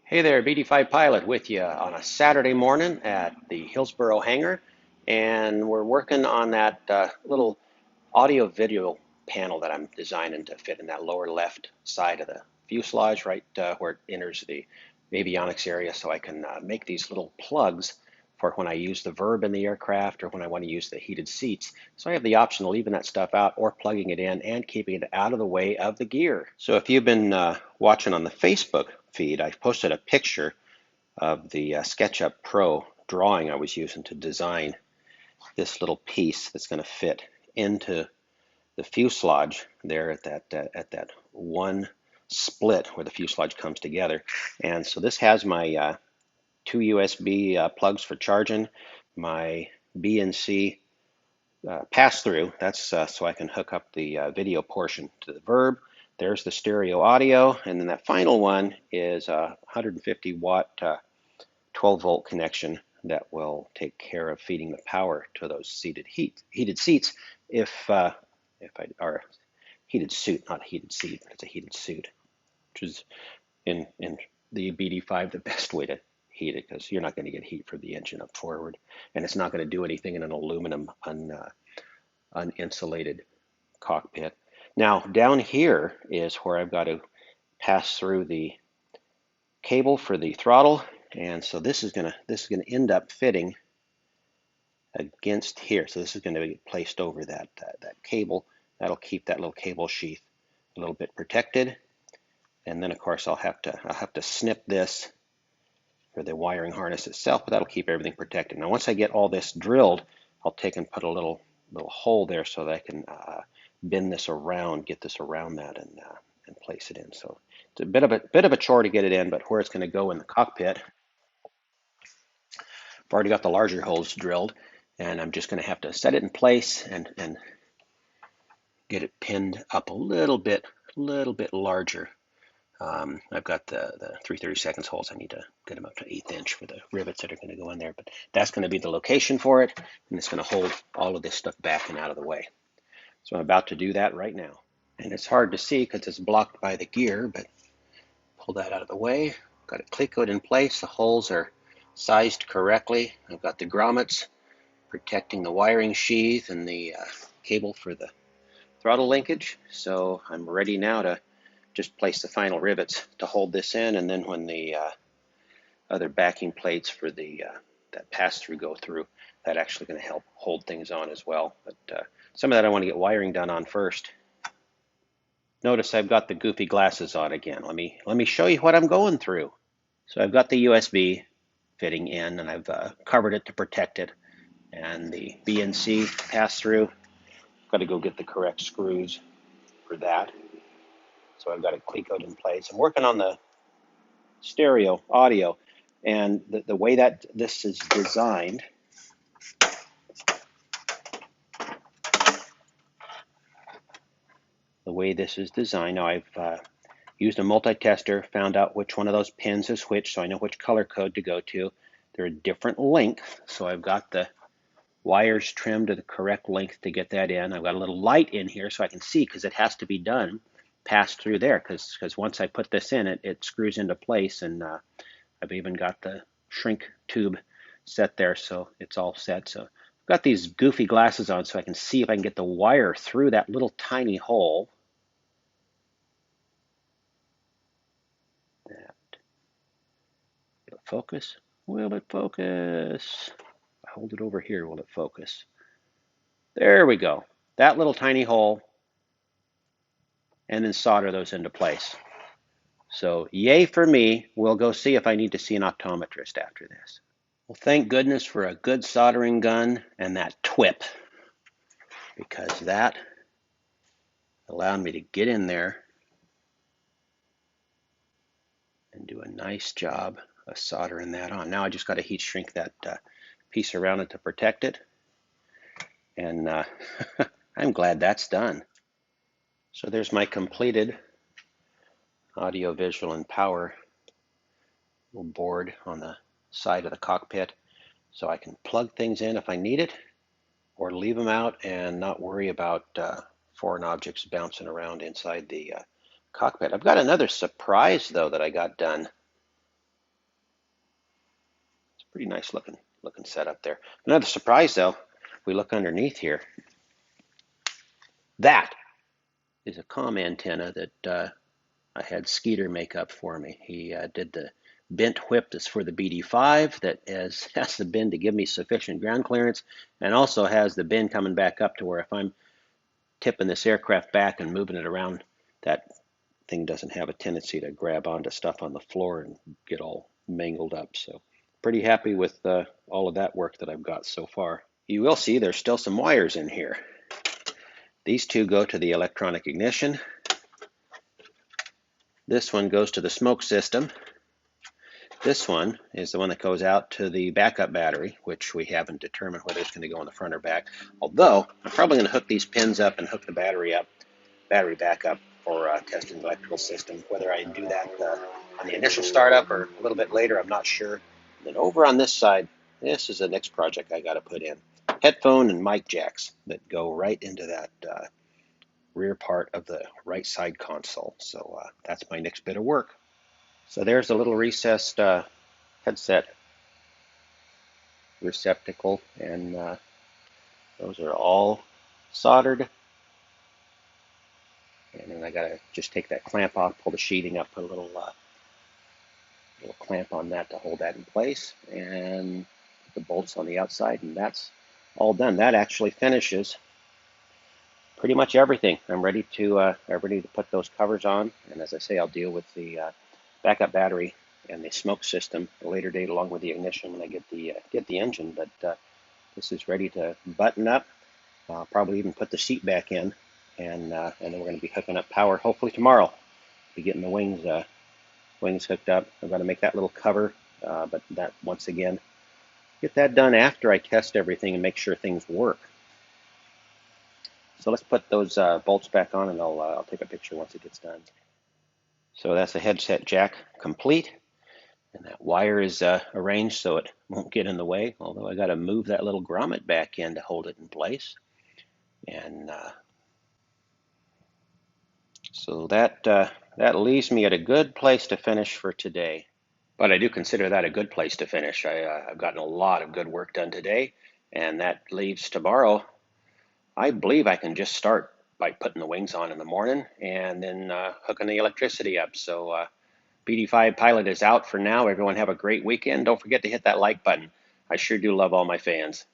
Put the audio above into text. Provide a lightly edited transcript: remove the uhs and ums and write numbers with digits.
Hey there, BD5 Pilot with you on a Saturday morning at the Hillsboro hangar, and we're working on that little audio video panel that I'm designing to fit in that lower left side of the fuselage, right where it enters the avionics area, so I can make these little plugs for when I use the Virb in the aircraft or when I want to use the heated seats. So I have the option of leaving that stuff out or plugging it in and keeping it out of the way of the gear. So if you've been watching on the Facebook feed, I posted a picture of the SketchUp Pro drawing I was using to design this little piece that's going to fit into the fuselage there at that one split where the fuselage comes together. And so this has my two USB plugs for charging, my BNC pass-through. That's so I can hook up the video portion to the Virb. There's the stereo audio, and then that final one is a 150 watt 12 volt connection that will take care of feeding the power to those heated seats if I or heated suit, not heated seat, but it's a heated suit, which is in the BD5 the best way to heat it because you're not going to get heat from the engine up forward, and it's not going to do anything in an aluminum uninsulated cockpit. Now down here is where I've got to pass through the cable for the throttle, and so this is gonna end up fitting against here. So this is going to be placed over that cable. That'll keep that little cable sheath a little bit protected. And then of course I'll have to snip this for the wiring harness itself, but that'll keep everything protected. Now once I get all this drilled, I'll take and put a little hole there so that I can bend this around, get this around that, and place it in. So it's a bit of a chore to get it in, but where it's going to go in the cockpit, I've already got the larger holes drilled, and I'm just going to have to set it in place and get it pinned up a little bit larger. I've got the 3/32 holes. I need to get them up to 1/8 inch for the rivets that are going to go in there, but that's going to be the location for it, and it's going to hold all of this stuff back and out of the way. So I'm about to do that right now. And it's hard to see because it's blocked by the gear, but pull that out of the way. Got it cleat-coated in place. The holes are sized correctly. I've got the grommets protecting the wiring sheath and the cable for the throttle linkage. So I'm ready now to just place the final rivets to hold this in, and then when the other backing plates for the that pass-through go through, that's actually going to help hold things on as well. But some of that I want to get wiring done on first. Notice I've got the goofy glasses on again. Let me show you what I'm going through. So I've got the USB fitting in, and I've covered it to protect it. And the BNC pass-through, got to go get the correct screws for that. So I've got it cleat-coated in place. I'm working on the stereo audio, and the way that this is designed, now I've used a multi-tester, found out which one of those pins is which, so I know which color code to go to. They're a different length, so I've got the wires trimmed to the correct length to get that in. I've got a little light in here so I can see, because it has to be done, passed through there, because once I put this in, it screws into place, and I've even got the shrink tube set there, so it's all set. So I've got these goofy glasses on so I can see if I can get the wire through that little tiny hole. Will it focus? Will it focus? I hold it over here, will it focus? There we go. That little tiny hole, and then solder those into place. So yay for me. We'll go see if I need to see an optometrist after this. Well, thank goodness for a good soldering gun and that TWIP, because that allowed me to get in there and do a nice job of soldering that on. Now I just got to heat shrink that piece around it to protect it, and I'm glad that's done. So there's my completed audio, visual, and power little board on the side of the cockpit, so I can plug things in if I need it, or leave them out and not worry about foreign objects bouncing around inside the cockpit. I've got another surprise though that I got done. Pretty nice looking setup there. Another surprise though, we look underneath here. That is a comm antenna that I had Skeeter make up for me. He did the bent whip that's for the BD5 that has the bend to give me sufficient ground clearance, and also has the bend coming back up to where if I'm tipping this aircraft back and moving it around, that thing doesn't have a tendency to grab onto stuff on the floor and get all mangled up. So pretty happy with all of that work that I've got so far. You will see there's still some wires in here. These two go to the electronic ignition. This one goes to the smoke system. This one is the one that goes out to the backup battery, which we haven't determined whether it's going to go in the front or back. Although I'm probably going to hook these pins up and hook the battery back up for testing the electrical system. Whether I do that on the initial startup or a little bit later, I'm not sure. And then over on this side, this is the next project I got to put in. Headphone and mic jacks that go right into that rear part of the right side console. So that's my next bit of work. So there's a little recessed headset receptacle, and those are all soldered. And then I gotta just take that clamp off, pull the sheeting up, put a little clamp on that to hold that in place, and put the bolts on the outside, and that's all done. That actually finishes pretty much everything. I'm ready to put those covers on, and as I say, I'll deal with the backup battery and the smoke system at a later date, along with the ignition when I get the engine. But this is ready to button up. I'll probably even put the seat back in, and then we're going to be hooking up power hopefully tomorrow. Be getting the wings hooked up. I've got to make that little cover, but that once again, get that done after I test everything and make sure things work. So let's put those bolts back on, and I'll take a picture once it gets done. So that's the headset jack complete, and that wire is arranged so it won't get in the way, although I got to move that little grommet back in to hold it in place. And so that leaves me at a good place to finish for today. But I do consider that a good place to finish. I've gotten a lot of good work done today, and that leaves tomorrow. I believe I can just start by putting the wings on in the morning and then hooking the electricity up. So BD5 Pilot is out for now. Everyone have a great weekend. Don't forget to hit that like button. I sure do love all my fans.